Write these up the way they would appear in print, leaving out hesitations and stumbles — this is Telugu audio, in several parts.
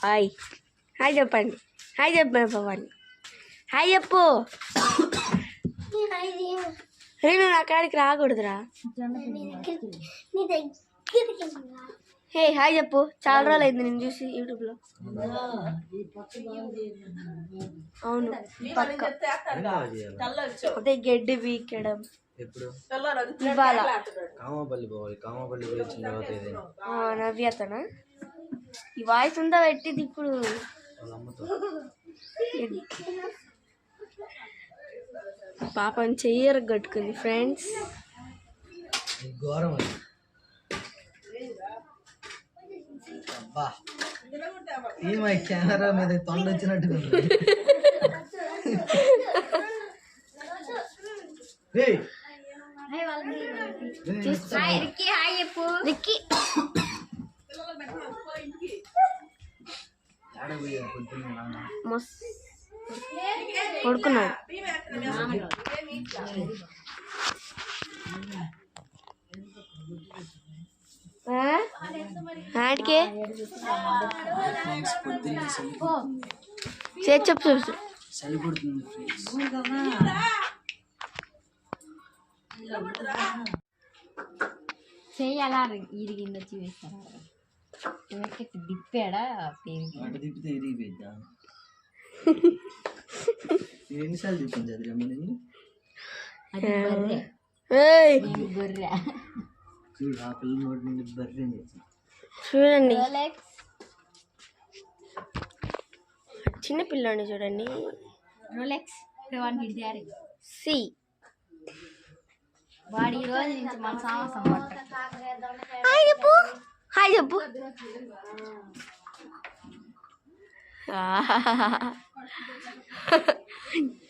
హాయ్ హాయ్ చెప్పండి. హాయ్ చెప్పండి పవన్. హాయ్ చెప్పు. నేను నా కాడికి రాకూడదురా. హే హాయ్ చెప్పు. చాలా రోజులు అయింది నేను చూసి యూట్యూబ్లో. అవును పక్క అదే గడ్డి వీకడం. ఇవాళ నవ్యతనా ఈ వాయిస్ ఉందా పెట్టింది ఇప్పుడు. పాపం చెయ్యరు కట్టుకుంది ఫ్రెండ్స్. కెమెరా మీద తొండ వచ్చినట్టుగా పడుకున్నాడు. ఆడికే చెప్పు చెయ్యాలా ఇరిగింది వచ్చి వేస్తారా డిప్పాడా తిప్పితే ఇరిగిపోయిద్దా? ఎన్నిసార్లు తిప్పింది గొర్రె చూడు ఆ పిల్ల నోటి నుండి బర్రె చూడండి. చిన్న పిల్లని చూడండి. రోలెక్స్ సి వాడి ఈ రోజు నుంచి మన సాహసం హాయ్ చెప్పు. హాయ్ చెప్పు.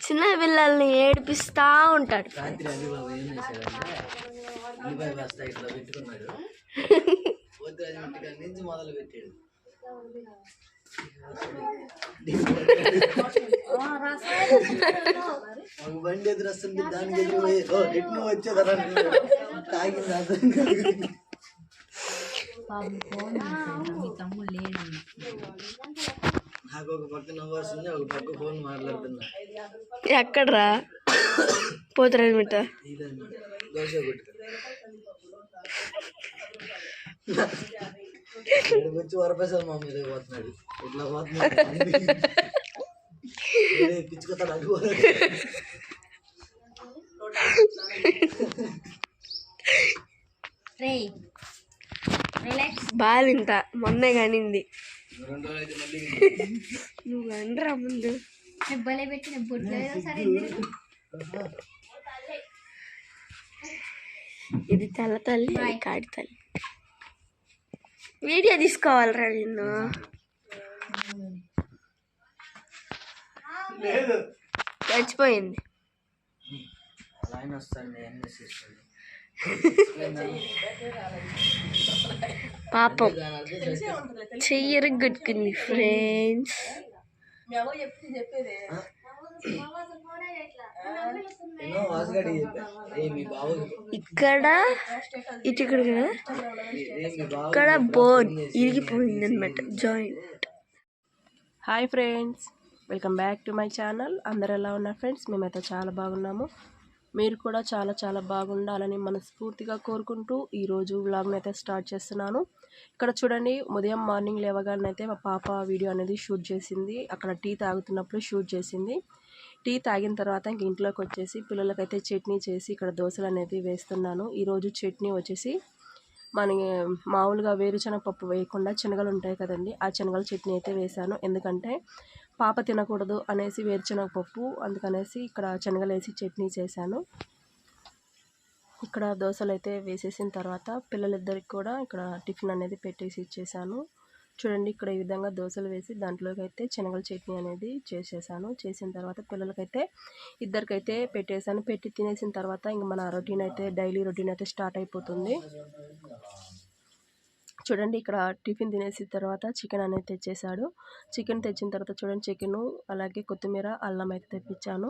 చిన్న పిల్లల్ని ఏడిపిస్తా ఉంటాడు. రాత్రి అది బాబు ఏం చేశాడంటే ఉల్లిపాయ బస్తా ఇట్లా పెట్టుకున్నాడు. పొద్దు అది ఇంటికాడ నుంచి మొదలు పెట్టాడు. ఒక బండి ఎదురు వస్తుంది, దానికి ఎదురు పోయి ఎట్ను వచ్చేదరా తాగింది అర్థం కాదు. మీ తమ్ముడు లేడు. నాకు ఒక పక్క నవ్వు వస్తుంది, ఒక పక్క ఫోన్ మాట్లాడుతున్నా. ఎక్కడరా పోతురాడు మిట్ట దోశ కొట్టు వచ్చి వరపేసారు మా మీద పోతున్నాడు. ఇట్లా పోతున్నాడు పిచ్చుకొస్తాడు అడుగు. బాలింత మొన్నే కానింది. నువ్వు అనరా ముందు. బలే పెట్టిన బొట్లేదు సరే. ఇది తెల్ల తల్లి, కాడి తల్లి. వీడియో తీసుకోవాలరా నిన్ను. చచ్చిపోయింది. పాపం చెయ్యరు గుట్టుకుంది ఫ్రెండ్స్. ఇక్కడ ఇక్కడ ఇక్కడ బోన్ ఇరిగిపోయింది అనమాట, joint. Hi friends, welcome back to my channel. అందరు ఎలా ఉన్నారు ఫ్రెండ్స్? మేమైతే చాలా బాగున్నాము. మీరు కూడా చాలా చాలా బాగుండాలని మనస్ఫూర్తిగా కోరుకుంటూ ఈరోజు వ్లాగ్ని అయితే స్టార్ట్ చేస్తున్నాను. ఇక్కడ చూడండి, ఉదయం మార్నింగ్ లేవగానే అయితే మా పాప వీడియో అనేది షూట్ చేసింది. అక్కడ టీ తాగుతున్నప్పుడు షూట్ చేసింది. టీ తాగిన తర్వాత ఇంక ఇంట్లోకి వచ్చేసి పిల్లలకైతే చట్నీ చేసి ఇక్కడ దోశలు అనేది వేస్తున్నాను. ఈరోజు చట్నీ వచ్చేసి మనకి మామూలుగా వేరుశనగ పప్పు వేయకుండా శనగలు ఉంటాయి కదండి, ఆ శనగల చట్నీ అయితే వేశాను. ఎందుకంటే పాప తినకూడదు అనేసి వేరుశనగ పప్పు, అందుకనేసి ఇక్కడ శనగలు వేసి చట్నీ చేశాను. ఇక్కడ దోశలు అయితే వేసేసిన తర్వాత పిల్లలిద్దరికి కూడా ఇక్కడ టిఫిన్ అనేది పెట్టేసి ఇచ్చేసాను. చూడండి, ఇక్కడ ఈ విధంగా దోశలు వేసి దాంట్లోకి అయితే శనగల చట్నీ అనేది చేసేసాను. చేసిన తర్వాత పిల్లలకైతే ఇద్దరికైతే పెట్టేశాను. పెట్టి తినేసిన తర్వాత ఇంక మన రొటీన్ అయితే డైలీ రొటీన్ అయితే స్టార్ట్ అయిపోతుంది. చూడండి, ఇక్కడ టిఫిన్ తినేసిన తర్వాత చికెన్ అనేది తెచ్చేసాడు. చికెన్ తెచ్చిన తర్వాత చూడండి, చికెను అలాగే కొత్తిమీర అల్లం అయితే తెప్పించాను.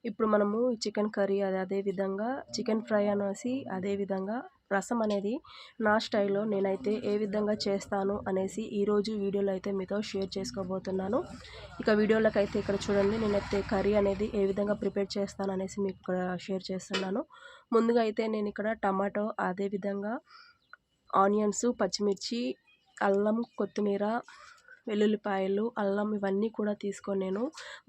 ఇప్పుడు మనము చికెన్ కర్రీ అదే విధంగా చికెన్ ఫ్రై అనేసి అదే విధంగా రసం అనేది నా స్టైల్లో నేనైతే ఏ విధంగా చేస్తాను అనేసి ఈరోజు వీడియోలో అయితే మీతో షేర్ చేసుకోబోతున్నాను. ఇక వీడియోలోకి అయితే ఇక్కడ చూడండి, నేనైతే కర్రీ అనేది ఏ విధంగా ప్రిపేర్ చేస్తాను అనేసి మీకు ఇక్కడ షేర్ చేస్తున్నాను. ముందుగా అయితే నేను ఇక్కడ టమాటో, అదేవిధంగా ఆనియన్స్, పచ్చిమిర్చి, అల్లం, కొత్తిమీర, వెల్లుల్లిపాయలు, అల్లం ఇవన్నీ కూడా తీసుకొని నేను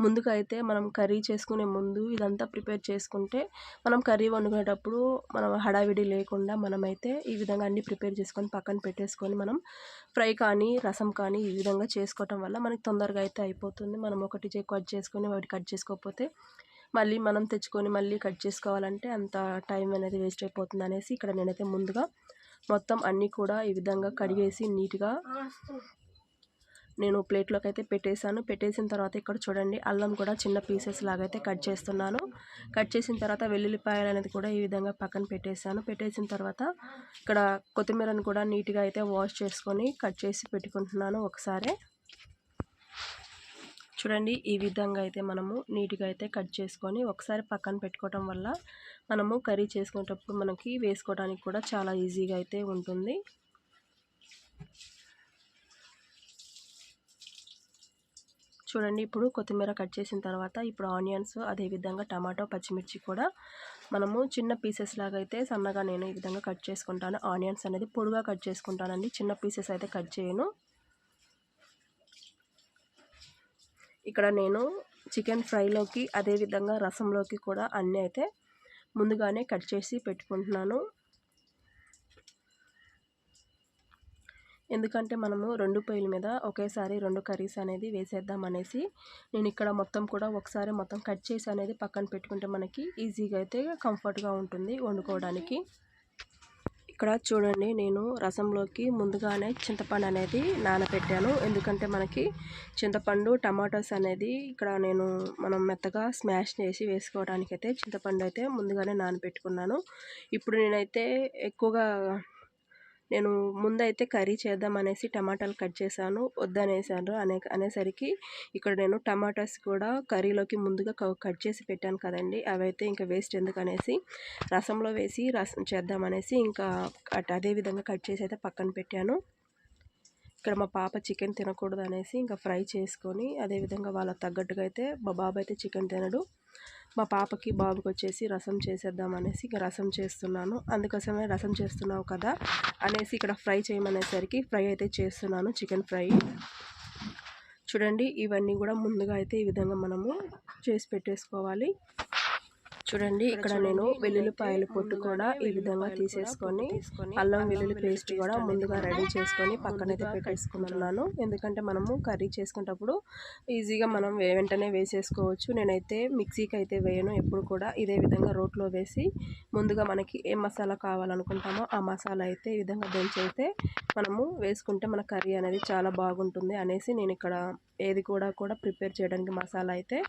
ముందుగా అయితే మనం కర్రీ చేసుకునే ముందు ఇదంతా ప్రిపేర్ చేసుకుంటే మనం కర్రీ వండుకునేటప్పుడు మనం హడావిడి లేకుండా మనమైతే ఈ విధంగా అన్నీ ప్రిపేర్ చేసుకొని పక్కన పెట్టేసుకొని మనం ఫ్రై కానీ రసం కానీ ఈ విధంగా చేసుకోవటం వల్ల మనకి తొందరగా అయితే అయిపోతుంది. మనం ఒకటి కట్ చేసుకొని ఒకటి కట్ చేసుకోకపోతే మళ్ళీ మనం తెచ్చుకొని మళ్ళీ కట్ చేసుకోవాలంటే అంత టైం అనేది వేస్ట్ అయిపోతుంది అనేసి ఇక్కడ నేనైతే ముందుగా మొత్తం అన్నీ కూడా ఈ విధంగా కడిగేసి నీట్గా నేను ప్లేట్లోకి అయితే పెట్టేసిన తర్వాత ఇక్కడ చూడండి, అల్లం కూడా చిన్న పీసెస్ లాగా అయితే కట్ చేస్తున్నాను. కట్ చేసిన తర్వాత వెల్లుల్లిపాయలు అనేది కూడా ఈ విధంగా పక్కన పెట్టేసిన తర్వాత ఇక్కడ కొత్తిమీరను కూడా నీట్గా అయితే వాష్ చేసుకొని కట్ చేసి పెట్టుకుంటున్నాను ఒకసారి. చూడండి, ఈ విధంగా అయితే మనము నీట్గా అయితే కట్ చేసుకొని ఒకసారి పక్కన పెట్టుకోవటం వల్ల మనము కర్రీ చేసుకునేటప్పుడు మనకి వేసుకోవడానికి కూడా చాలా ఈజీగా అయితే ఉంటుంది. చూడండి, ఇప్పుడు కొత్తిమీర కట్ చేసిన తర్వాత ఇప్పుడు ఆనియన్స్, అదేవిధంగా టమాటో, పచ్చిమిర్చి కూడా మనము చిన్న పీసెస్ లాగా అయితే సన్నగా నేను ఈ విధంగా కట్ చేసుకుంటాను. ఆనియన్స్ అనేది పొడుగా కట్ చేసుకుంటానండి, చిన్న పీసెస్ అయితే కట్ చేయను. ఇక్కడ నేను చికెన్ ఫ్రైలోకి అదేవిధంగా రసంలోకి కూడా అన్నీ అయితే ముందుగానే కట్ చేసి పెట్టుకుంటున్నాను. ఎందుకంటే మనము 2 పొయ్యిల మీద ఒకేసారి 2 కర్రీస్ అనేది వేసేద్దాం అనేసి నేను ఇక్కడ మొత్తం కూడా ఒకసారి మొత్తం కట్ చేసి అనేది పక్కన పెట్టుకుంటే మనకి ఈజీగా అయితే కంఫర్ట్గా ఉంటుంది వండుకోవడానికి. ఇక్కడ చూడండి, నేను రసంలోకి ముందుగానే చింతపండు అనేది నానబెట్టాను. ఎందుకంటే మనకి చింతపండు, టమాటోస్ అనేది ఇక్కడ మనం మెత్తగా స్మాష్ చేసి వేసుకోవడానికి అయితే చింతపండు అయితే ముందుగానే నానబెట్టుకున్నాను. ఇప్పుడు నేనైతే ఎక్కువగా ముందైతే కర్రీ చేద్దాం అనేసి టమాటాలు కట్ చేశాను, వద్దనేసాను అనేసరికి ఇక్కడ నేను టమాటాస్ కూడా కర్రీలోకి ముందుగా కట్ చేసి పెట్టాను కదండి, అవైతే ఇంకా వేస్ట్ ఎందుకనేసి రసంలో వేసి రసం చేద్దామనేసి ఇంకా అదే విధంగా కట్ చేసి అయితే పక్కన పెట్టాను. ఇక్కడ మా పాప చికెన్ తినకూడదు అనేసి ఇంకా ఫ్రై చేసుకొని అదేవిధంగా వాళ్ళకి తగ్గట్టుగా అయితే మా బాబు అయితే చికెన్ తినడు, మా పాపకి బాబుకి వచ్చేసి రసం చేసేద్దాం అనేసి ఇక రసం చేస్తున్నాను. అందుకోసమే రసం చేస్తున్నావు కదా అనేసి ఇక్కడ ఫ్రై చేయమనేసరికి ఫ్రై అయితే చేస్తున్నాను, చికెన్ ఫ్రై. చూడండి, ఇవన్నీ కూడా ముందుగా అయితే ఈ విధంగా మనము చేసి పెట్టేసుకోవాలి. చూడండి, ఇక్కడ నేను వెల్లుల్లిపాయల పొట్టు కూడా ఈ విధంగా తీసేసుకొని అల్లం వెల్లుల్లి పేస్ట్ కూడా ముందుగా రెడీ చేసుకొని పక్కనైతే పెట్టేసుకుంటున్నాను. ఎందుకంటే మనము కర్రీ చేసుకునేటప్పుడు ఈజీగా మనం వెంటనే వేసేసుకోవచ్చు. నేనైతే మిక్సీకి అయితే వేయను, ఎప్పుడు కూడా ఇదే విధంగా రోట్లో వేసి ముందుగా మనకి ఏ మసాలా కావాలనుకుంటామో ఆ మసాలా అయితే ఈ విధంగా దంచి అయితే మనము వేసుకుంటే మన కర్రీ అనేది చాలా బాగుంటుంది అనేసి నేను ఇక్కడ ఏది కూడా ప్రిపేర్ చేయడానికి మసాలా అయితే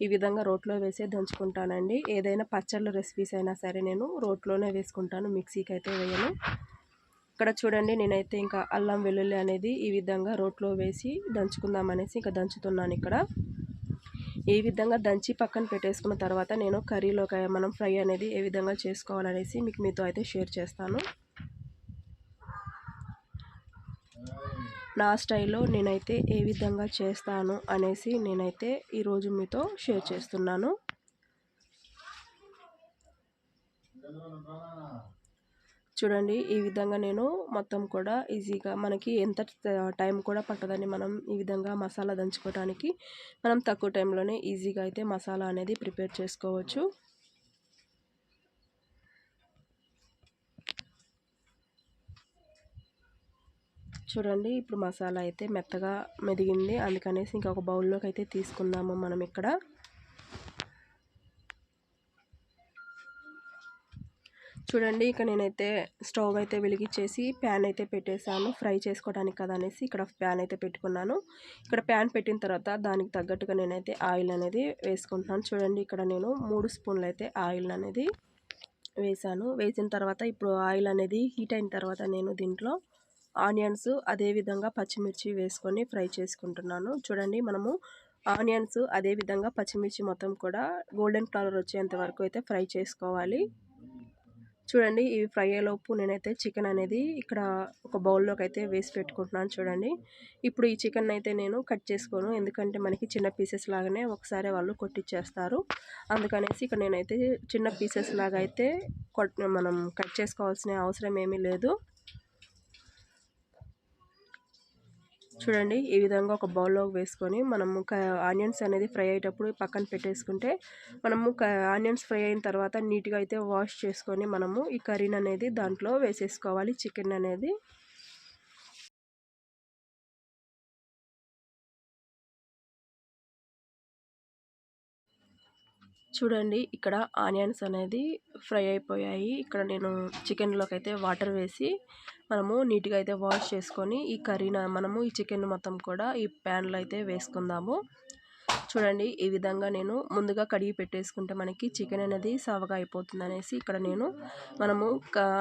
ఈ విధంగా రోట్లో వేసే దంచుకుంటానండి. ఏదైనా పచ్చళ్ళ రెసిపీస్ అయినా సరే నేను రోట్లోనే వేసుకుంటాను, మిక్సీకి అయితే వేయను. ఇక్కడ చూడండి, నేనైతే ఇంకా అల్లం వెల్లుల్లి అనేది ఈ విధంగా రోట్లో వేసి దంచుకుందాం అనేసి ఇంకా దంచుతున్నాను. ఇక్కడ ఈ విధంగా దంచి పక్కన పెట్టేసుకున్న తర్వాత నేను కర్రీలోకి మనం ఫ్రై అనేది ఏ విధంగా చేసుకోవాలనేసి మీతో అయితే షేర్ చేస్తాను. నా స్టైల్లో నేనైతే ఏ విధంగా చేస్తాను అనేసి నేనైతే ఈరోజు మీతో షేర్ చేస్తున్నాను. చూడండి, ఈ విధంగా నేను మొత్తం కూడా ఈజీగా మనకి ఎంత టైం కూడా పట్టదని మనం ఈ విధంగా మసాలా దంచుకోవడానికి మనం తక్కువ టైంలోనే ఈజీగా అయితే మసాలా అనేది ప్రిపేర్ చేసుకోవచ్చు. చూడండి, ఇప్పుడు మసాలా అయితే మెత్తగా మెదిగింది, అందుకనేసి ఇంకొక బౌల్లోకి అయితే తీసుకుందాము మనం. ఇక్కడ చూడండి, ఇక నేనైతే స్టవ్ అయితే వెలిగించేసి ప్యాన్ అయితే పెట్టేశాను, ఫ్రై చేసుకోవడానికి కదా అనేసి ఇక్కడ ప్యాన్ అయితే పెట్టుకున్నాను. ఇక్కడ ప్యాన్ పెట్టిన తర్వాత దానికి తగ్గట్టుగా నేనైతే ఆయిల్ అనేది వేసుకుంటున్నాను. చూడండి, ఇక్కడ నేను 3 స్పూన్లు అయితే ఆయిల్ అనేది వేసాను. వేసిన తర్వాత ఇప్పుడు ఆయిల్ అనేది హీట్ అయిన తర్వాత నేను దీంట్లో ఆనియన్స్ అదేవిధంగా పచ్చిమిర్చి వేసుకొని ఫ్రై చేసుకుంటున్నాను. చూడండి, మనము ఆనియన్స్ అదేవిధంగా పచ్చిమిర్చి మొత్తం కూడా గోల్డెన్ కలర్ వచ్చేంత వరకు అయితే ఫ్రై చేసుకోవాలి. చూడండి ఇవి ఫ్రై అయ్యేలోపు నేనైతే చికెన్ అనేది ఇక్కడ ఒక బౌల్లోకి అయితే వేసి పెట్టుకుంటున్నాను. చూడండి ఇప్పుడు ఈ చికెన్ అయితే నేను కట్ చేసుకోను, ఎందుకంటే మనకి చిన్న పీసెస్ లాగానే ఒకసారి వాళ్ళు కొట్టిచ్చేస్తారు. అందుకనేసి ఇక్కడ నేనైతే చిన్న పీసెస్ లాగా అయితే మనం కట్ చేసుకోవాల్సిన అవసరం ఏమీ లేదు. చూడండి ఈ విధంగా ఒక బౌల్లోకి వేసుకొని మనము ఆనియన్స్ అనేది ఫ్రై అయ్యేటప్పుడు పక్కన పెట్టేసుకుంటే మనము ఆనియన్స్ ఫ్రై అయిన తర్వాత నీట్గా అయితే వాష్ చేసుకొని మనము ఈ కర్రీని అనేది దాంట్లో వేసేసుకోవాలి, చికెన్ అనేది. చూడండి ఇక్కడ ఆనియన్స్ అనేది ఫ్రై అయిపోయాయి. ఇక్కడ నేను చికెన్లోకి అయితే వాటర్ వేసి మనము నీట్గా అయితే వాష్ చేసుకొని ఈ కర్రీని మనము ఈ చికెన్ మొత్తం కూడా ఈ ప్యాన్లో అయితే వేసుకుందాము. చూడండి ఈ విధంగా నేను ముందుగా కడిగి పెట్టేసుకుంటే మనకి చికెన్ అనేది సవగా అయిపోతుంది అనేసి ఇక్కడ నేను మనము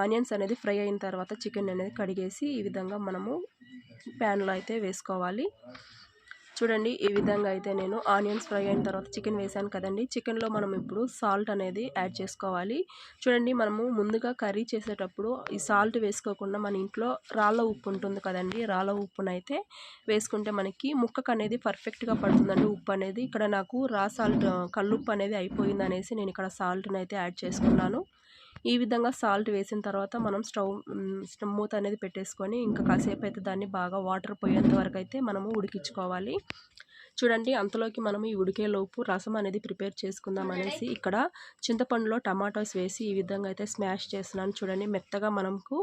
ఆనియన్స్ అనేది ఫ్రై అయిన తర్వాత చికెన్ అనేది కడిగేసి ఈ విధంగా మనము ప్యాన్లో అయితే వేసుకోవాలి. చూడండి ఈ విధంగా అయితే నేను ఆనియన్స్ ఫ్రై అయిన తర్వాత చికెన్ వేసాను కదండి. చికెన్లో మనం ఇప్పుడు సాల్ట్ అనేది యాడ్ చేసుకోవాలి. చూడండి మనము ముందుగా కర్రీ చేసేటప్పుడు ఈ సాల్ట్ వేసుకోకుండా మన ఇంట్లో రాళ్ళ ఉప్పు ఉంటుంది కదండి, రాళ్ళ ఉప్పునైతే వేసుకుంటే మనకి ముక్కకు అనేది పర్ఫెక్ట్గా పడుతుందండి ఉప్పు అనేది. ఇక్కడ నాకు రా సాల్ట్ కల్లుప్పు అనేది అయిపోయింది అనేసి నేను ఇక్కడ సాల్ట్ని అయితే యాడ్ చేసుకున్నాను. ఈ విధంగా సాల్ట్ వేసిన తర్వాత మనం స్టవ్ మూత అనేది పెట్టేసుకొని ఇంకా కాసేపు అయితే దాన్ని బాగా వాటర్ పోయేంత వరకు అయితే మనము ఉడికించుకోవాలి. చూడండి అంతలోకి మనము ఈ ఉడికేలోపు రసం అనేది ప్రిపేర్ చేసుకుందాం అనేసి ఇక్కడ చింతపండులో టమాటోస్ వేసి ఈ విధంగా అయితే స్మాష్ చేస్తున్నాను. చూడండి మెత్తగా మనకు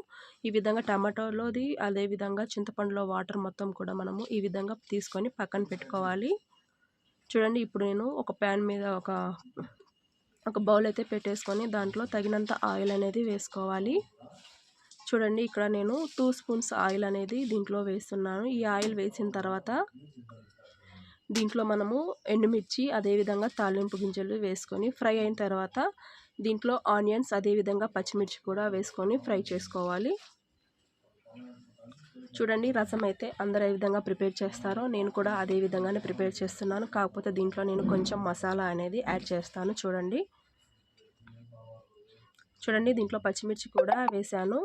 ఈ విధంగా టమాటోలోది అదేవిధంగా చింతపండులో వాటర్ మొత్తం కూడా మనము ఈ విధంగా తీసుకొని పక్కన పెట్టుకోవాలి. చూడండి ఇప్పుడు నేను ఒక ప్యాన్ మీద ఒక బౌల్ అయితే పెట్టేసుకొని దాంట్లో తగినంత ఆయిల్ అనేది వేసుకోవాలి. చూడండి ఇక్కడ నేను 2 స్పూన్స్ ఆయిల్ అనేది దీంట్లో వేస్తున్నాను. ఈ ఆయిల్ వేసిన తర్వాత దీంట్లో మనము ఎండుమిర్చి అదేవిధంగా తాలింపు గింజలు వేసుకొని ఫ్రై అయిన తర్వాత దీంట్లో ఆనియన్స్ అదేవిధంగా పచ్చిమిర్చి కూడా వేసుకొని ఫ్రై చేసుకోవాలి. చూడండి రసం అయితే అందరూ ఏ విధంగా ప్రిపేర్ చేస్తారో నేను కూడా అదే విధంగానే ప్రిపేర్ చేస్తున్నాను. కాకపోతే దీంట్లో నేను కొంచెం మసాలా అనేది యాడ్ చేస్తాను. చూడండి దీంట్లో పచ్చిమిర్చి కూడా వేసాను.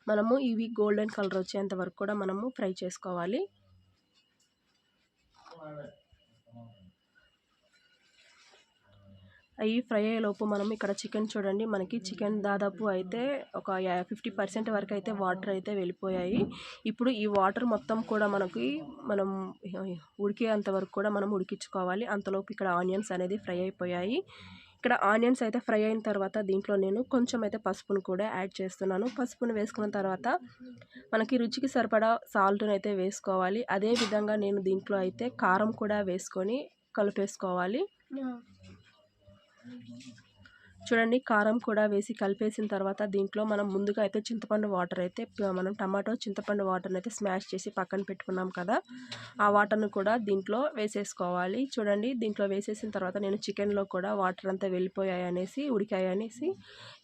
మనము ఇవి గోల్డెన్ కలర్ వచ్చేంత వరకు కూడా మనము ఫ్రై చేసుకోవాలి. అవి ఫ్రై అయ్యేలోపు మనం ఇక్కడ చికెన్ చూడండి మనకి చికెన్ దాదాపు అయితే ఒక 50% వరకు అయితే వాటర్ అయితే వెళ్ళిపోయాయి. ఇప్పుడు ఈ వాటర్ మొత్తం కూడా మనం ఉడికేంత వరకు కూడా మనం ఉడికించుకోవాలి. అంతలోపు ఇక్కడ ఆనియన్స్ అనేది ఫ్రై అయిపోయాయి. ఇక్కడ ఆనియన్స్ అయితే ఫ్రై అయిన తర్వాత దీంట్లో నేను కొంచెం అయితే పసుపును కూడా యాడ్ చేస్తున్నాను. పసుపును వేసుకున్న తర్వాత మనకి రుచికి సరిపడా సాల్ట్ని అయితే వేసుకోవాలి. అదేవిధంగా నేను దీంట్లో అయితే కారం కూడా వేసుకొని కలిపేసుకోవాలి. చూడండి కారం కూడా వేసి కలిపేసిన తర్వాత దీంట్లో మనం ముందుగా అయితే చింతపండు వాటర్ అయితే మనం చింతపండు వాటర్ని అయితే స్మాష్ చేసి పక్కన పెట్టుకున్నాం కదా, ఆ వాటర్ను కూడా దీంట్లో వేసేసుకోవాలి. చూడండి దీంట్లో వేసేసిన తర్వాత నేను చికెన్లో కూడా వాటర్ అంతా వెళ్ళిపోయాయి అనేసి ఉడికాయి అనేసి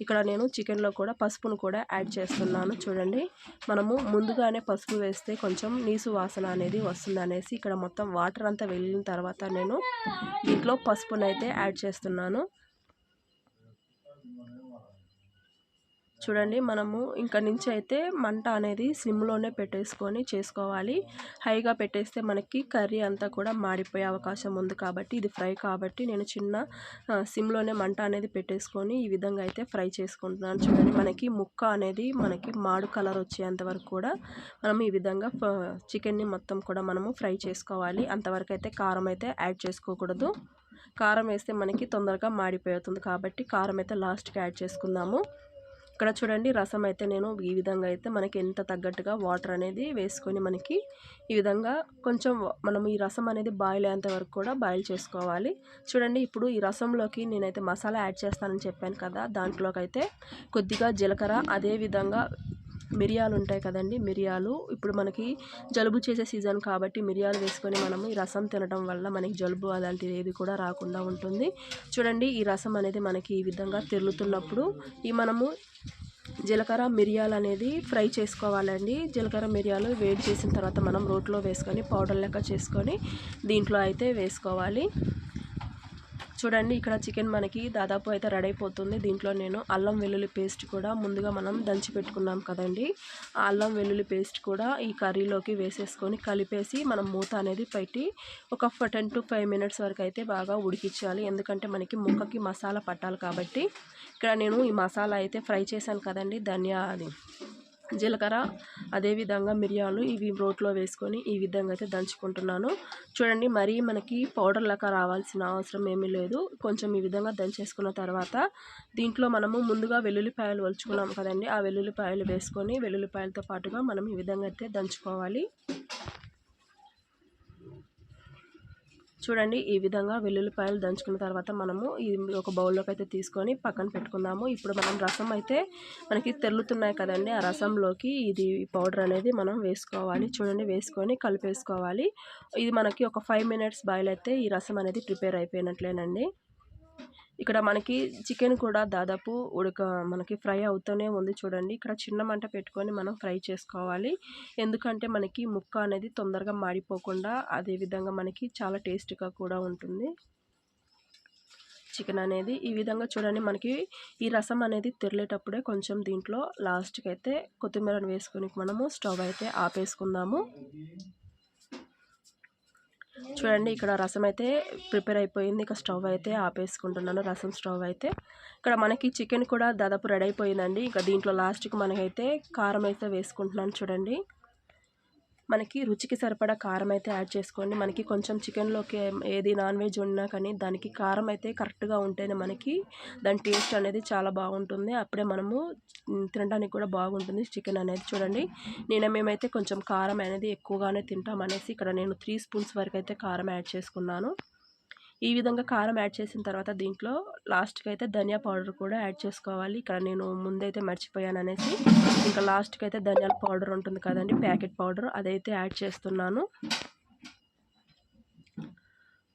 ఇక్కడ నేను చికెన్లో కూడా పసుపును కూడా యాడ్ చేస్తున్నాను. చూడండి మనము ముందుగానే పసుపు వేస్తే కొంచెం నీసు వాసన అనేది వస్తుంది అనేసి ఇక్కడ మొత్తం వాటర్ అంతా వెళ్ళిన తర్వాత నేను దీంట్లో పసుపునైతే యాడ్ చేస్తున్నాను. చూడండి మనము ఇంకా నుంచి అయితే మంట అనేది సిమ్లోనే పెట్టేసుకొని చేసుకోవాలి. హైగా పెట్టేస్తే మనకి కర్రీ అంతా కూడా మాడిపోయే అవకాశం ఉంది కాబట్టి ఇది ఫ్రై కాబట్టి నేను చిన్న సిమ్లోనే మంట అనేది పెట్టేసుకొని ఈ విధంగా అయితే ఫ్రై చేసుకుంటున్నాను. చూడండి మనకి ముక్క అనేది మనకి మాడు కలర్ వచ్చేంత వరకు కూడా మనం ఈ విధంగా చికెన్ని మొత్తం కూడా మనము ఫ్రై చేసుకోవాలి. అంతవరకు అయితే కారం అయితే యాడ్ చేసుకోకూడదు. కారం వేస్తే మనకి తొందరగా మాడిపోతుంది కాబట్టి కారం అయితే లాస్ట్కి యాడ్ చేసుకుందాము. ఇక్కడ చూడండి రసం అయితే నేను ఈ విధంగా అయితే మనకి ఎంత తగ్గట్టుగా వాటర్ అనేది వేసుకొని మనకి ఈ విధంగా కొంచెం మనం ఈ రసం అనేది బాయిల్ అయ్యేంత వరకు కూడా బాయిల్ చేసుకోవాలి. చూడండి ఇప్పుడు ఈ రసంలోకి నేనైతే మసాలా యాడ్ చేస్తానని చెప్పాను కదా, దాంట్లోకి అయితే కొద్దిగా జీలకర్ర అదేవిధంగా మిరియాలు ఉంటాయి కదండి, మిరియాలు ఇప్పుడు మనకి జలుబు చేసే సీజన్ కాబట్టి మిరియాలు వేసుకొని మనము ఈ రసం తినడం వల్ల మనకి జలుబు అలాంటిది ఏది కూడా రాకుండా ఉంటుంది. చూడండి ఈ రసం అనేది మనకి ఈ విధంగా తెరులుతున్నప్పుడు మనము జీలకర్ర మిరియాలు అనేది ఫ్రై చేసుకోవాలండి. జీలకర్ర మిరియాలు వేడి చేసిన తర్వాత మనం రోట్లో వేసుకొని పౌడర్ లెక్క చేసుకొని దీంట్లో అయితే వేసుకోవాలి. చూడండి ఇక్కడ చికెన్ మనకి దాదాపు అయితే రెడీ అయిపోతుంది. దీంట్లో నేను అల్లం వెల్లుల్లి పేస్ట్ కూడా ముందుగా మనం దంచి పెట్టుకున్నాం కదండి, ఆ అల్లం వెల్లుల్లి పేస్ట్ కూడా ఈ కర్రీలోకి వేసేసుకొని కలిపేసి మనం మూత అనేది పెట్టి ఒక 10 to 5 minutes వరకు అయితే బాగా ఉడికించాలి. ఎందుకంటే మనకి ముక్కకి మసాలా పట్టాలి కాబట్టి. ఇక్కడ నేను ఈ మసాలా అయితే ఫ్రై చేశాను కదండి, జీలకర్ర అదేవిధంగా మిరియాలు ఇవి రోట్లో వేసుకొని ఈ విధంగా అయితే దంచుకుంటున్నాను. చూడండి మరీ మనకి పౌడర్ లాగా రావాల్సిన అవసరం ఏమీ లేదు. కొంచెం ఈ విధంగా దంచేసుకున్న తర్వాత దీంట్లో మనము ముందుగా వెల్లుల్లిపాయలు వలుచుకున్నాం కదండి, ఆ వెల్లుల్లిపాయలు వేసుకొని వెల్లుల్లిపాయలతో పాటుగా మనం ఈ విధంగా అయితే దంచుకోవాలి. చూడండి ఈ విధంగా వెల్లుల్లిపాయలు దంచుకున్న తర్వాత మనము ఇది ఒక బౌల్లోకి అయితే తీసుకొని పక్కన పెట్టుకుందాము. ఇప్పుడు మనం రసం అయితే మనకి తెల్లుతున్నాయి కదండి, ఆ రసంలోకి ఇది పౌడర్ అనేది మనం వేసుకోవాలి. చూడండి వేసుకొని కలిపేసుకోవాలి. ఇది మనకి ఒక 5 minutes బాయిల్ అయితే ఈ రసం అనేది ప్రిపేర్ అయిపోయినట్లేనండి. ఇక్కడ మనకి చికెన్ కూడా దాదాపు మనకి ఫ్రై అవుతూనే ఉంది. చూడండి ఇక్కడ చిన్న మంట పెట్టుకొని మనం ఫ్రై చేసుకోవాలి. ఎందుకంటే మనకి ముక్క అనేది తొందరగా మాడిపోకుండా అదేవిధంగా మనకి చాలా టేస్ట్గా కూడా ఉంటుంది చికెన్ అనేది. ఈ విధంగా చూడండి మనకి ఈ రసం అనేది తెరలేటప్పుడే కొంచెం దీంట్లో లాస్ట్కి అయితే కొత్తిమీరను వేసుకొని మనము స్టవ్ అయితే ఆపేసుకుందాము. చూడండి ఇక్కడ రసం అయితే ప్రిపేర్ అయిపోయింది. ఇక స్టవ్ అయితే ఆపేసుకుంటున్నాను. రసం స్టవ్ అయితే ఇక్కడ మనకి చికెన్ కూడా దాదాపు రెడీ అయిపోయిందండి. ఇంకా దీంట్లో లాస్ట్కి మనకైతే కారం అయితే వేసుకుంటున్నాను. చూడండి మనకి రుచికి సరిపడా కారం అయితే యాడ్ చేసుకోండి. మనకి కొంచెం చికెన్లోకి ఏది నాన్ వెజ్ ఉన్నా కానీ దానికి కారం అయితే కరెక్ట్గా ఉంటేనే మనకి దాని టేస్ట్ అనేది చాలా బాగుంటుంది. అప్పుడే మనము తినడానికి కూడా బాగుంటుంది చికెన్ అనేది. చూడండి మేమైతే కొంచెం కారం అనేది ఎక్కువగానే తింటాం అనేసి ఇక్కడ నేను 3 spoons వరకు అయితే కారం యాడ్ చేసుకున్నాను. ఈ విధంగా కారం యాడ్ చేసిన తర్వాత దీంట్లో లాస్ట్కి అయితే ధనియా పౌడర్ కూడా యాడ్ చేసుకోవాలి. ఇక్కడ నేను ముందైతే మర్చిపోయాను అనేసి ఇంకా లాస్ట్కి అయితే ధనియాల పౌడర్ ఉంటుంది కదండి, ప్యాకెట్ పౌడర్, అదైతే యాడ్ చేస్తున్నాను.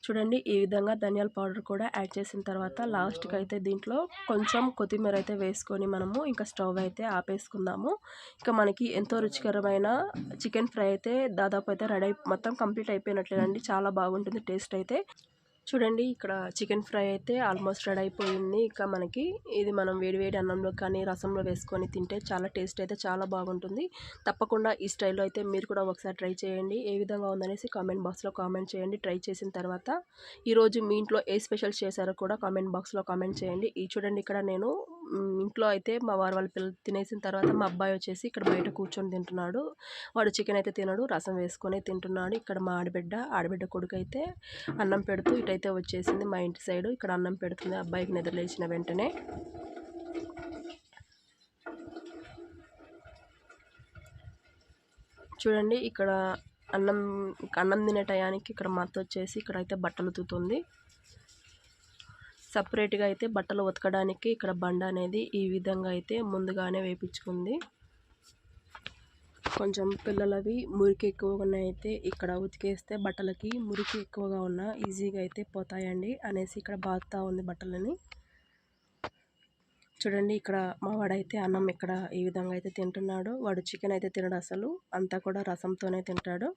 చూడండి ఈ విధంగా ధనియాల పౌడర్ కూడా యాడ్ చేసిన తర్వాత లాస్ట్కి అయితే దీంట్లో కొంచెం కొత్తిమీర అయితే వేసుకొని మనము ఇంకా స్టవ్ అయితే ఆపేసుకుందాము. ఇంకా మనకి ఎంతో రుచికరమైన చికెన్ ఫ్రై అయితే దాదాపు అయితే రెడీ మొత్తం కంప్లీట్ అయిపోయినట్లేనండి. చాలా బాగుంటుంది టేస్ట్ అయితే. చూడండి ఇక్కడ చికెన్ ఫ్రై అయితే ఆల్మోస్ట్ రెడీ అయిపోయింది. ఇక మనకి ఇది మనం వేడివేడి అన్నంలో కానీ రసంలో వేసుకొని తింటే చాలా టేస్ట్ అయితే చాలా బాగుంటుంది. తప్పకుండా ఈ స్టైల్లో అయితే మీరు కూడా ఒకసారి ట్రై చేయండి. ఏ విధంగా ఉందనేసి కామెంట్ బాక్స్లో కామెంట్ చేయండి. ట్రై చేసిన తర్వాత ఈరోజు మీ ఇంట్లో ఏ స్పెషల్స్ చేశారో కూడా కామెంట్ బాక్స్లో కామెంట్ చేయండి. ఈ చూడండి ఇక్కడ నేను ఇంట్లో అయితే మా వాళ్ళ పిల్లలు తినేసిన తర్వాత మా అబ్బాయి వచ్చేసి ఇక్కడ బయట కూర్చొని తింటున్నాడు. వాడు చికెన్ అయితే తినడు, రసం వేసుకొని తింటున్నాడు. ఇక్కడ మా ఆడబిడ్డ కొడుకు అయితే అన్నం పెడుతూ ఇటైతే వచ్చేసింది మా ఇంటి సైడు. ఇక్కడ అన్నం పెడుతుంది అబ్బాయికి నిద్రలేచిన వెంటనే. చూడండి ఇక్కడ అన్నం తినే టయానికి ఇక్కడ మా అత్త వచ్చేసి ఇక్కడైతే బట్టలు ఉతుకుతుంది. సపరేట్గా అయితే బట్టలు ఉతకడానికి ఇక్కడ బండ అనేది ఈ విధంగా అయితే ముందుగానే వేయించుకుంది. కొంచెం పిల్లలవి మురికి ఎక్కువగా ఉన్నాయితే ఇక్కడ ఉతికేస్తే బట్టలకి మురికి ఎక్కువగా ఉన్నా ఈజీగా అయితే పోతాయండి అనేసి ఇక్కడ బాగుతా ఉంది బట్టలని. చూడండి ఇక్కడ మా వాడైతే అన్నం ఇక్కడ ఈ విధంగా అయితే తింటున్నాడు. వాడు చికెన్ అయితే తినడు అసలు, అంతా కూడా రసంతోనే తింటాడు.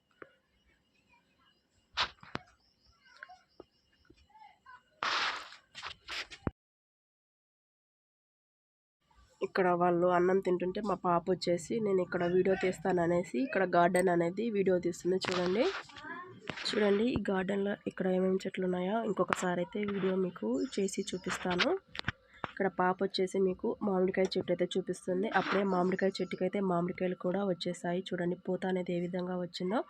ఇక్కడ వాళ్ళు అన్నం తింటుంటే మా పాప వచ్చేసి నేను ఇక్కడ వీడియో తీస్తాను అనేసి ఇక్కడ గార్డెన్ అనేది వీడియో తీస్తుంది. చూడండి ఈ గార్డెన్లో ఇక్కడ ఏమేమి చెట్లు ఉన్నాయో ఇంకొకసారి అయితే వీడియో మీకు చేసి చూపిస్తాను. ఇక్కడ పాప వచ్చేసి మీకు మామిడికాయ చెట్టు అయితే చూపిస్తుంది. అప్పుడే మామిడికాయ చెట్టుకి అయితే మామిడికాయలు కూడా వచ్చేసాయి. చూడండి పూత అనేది ఏ విధంగా వచ్చిందో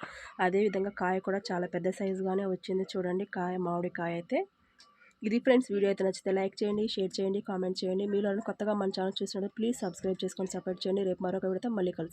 అదే విధంగా కాయ కూడా చాలా పెద్ద సైజుగానే వచ్చింది. చూడండి మామిడికాయ అయితే ఇది ఫ్రెండ్స్. వీడియో అయితే నచ్చితే లైక్ చేయండి, షేర్ చేయండి, కామెంట్ చేయండి. మీలో కొత్తగా మన ఛానల్ చూసినట్టు ప్లీజ్ సబ్స్క్రైబ్ చేసుకొని సపోర్ట్ చేయండి. రేపు మరొక వీడియోతో మళ్ళీ కలుస్తాను.